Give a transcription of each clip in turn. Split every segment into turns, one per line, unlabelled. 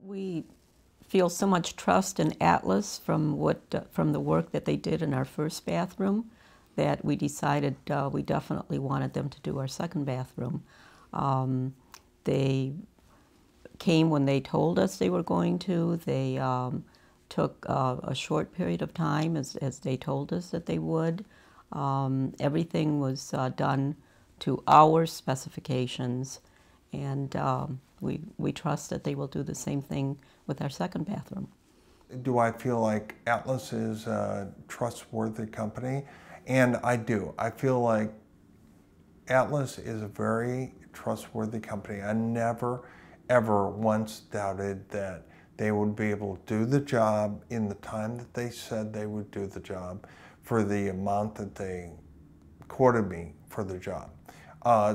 We feel so much trust in Atlas from the work that they did in our first bathroom that we decided we definitely wanted them to do our second bathroom. They came when they told us they were going to. They took a short period of time as they told us that they would. Everything was done to our specifications, and we trust that they will do the same thing with our second bathroom.
Do I feel like Atlas is a trustworthy company? And I do. I feel like Atlas is a very trustworthy company. I never, ever once doubted that they would be able to do the job in the time that they said they would do the job for the amount that they quoted me for the job.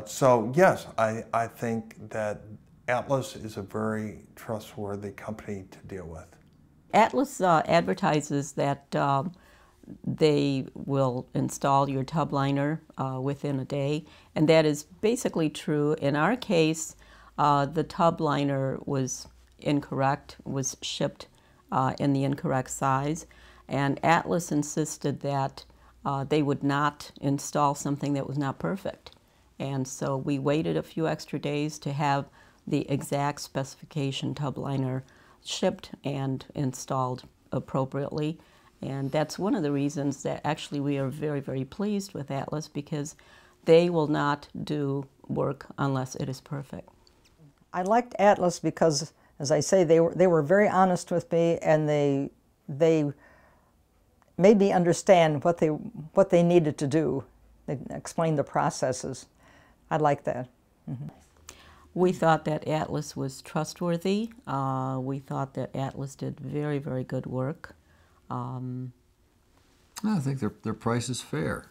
So yes, I think that Atlas is a very trustworthy company to deal with.
Atlas advertises that they will install your tub liner within a day, and that is basically true. In our case, the tub liner was incorrect, was shipped in the incorrect size, and Atlas insisted that they would not install something that was not perfect. And so we waited a few extra days to have the exact specification tub liner shipped and installed appropriately. And that's one of the reasons that actually we are very, very pleased with Atlas, because they will not do work unless it is perfect.
I liked Atlas because, as I say, they were very honest with me, and they made me understand what they needed to do. They explained the processes. I like that. Mm-hmm.
We thought that Atlas was trustworthy. We thought that Atlas did very, very good work.
I think their price is fair.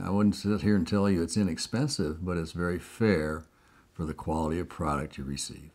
I wouldn't sit here and tell you it's inexpensive, but it's very fair for the quality of product you receive.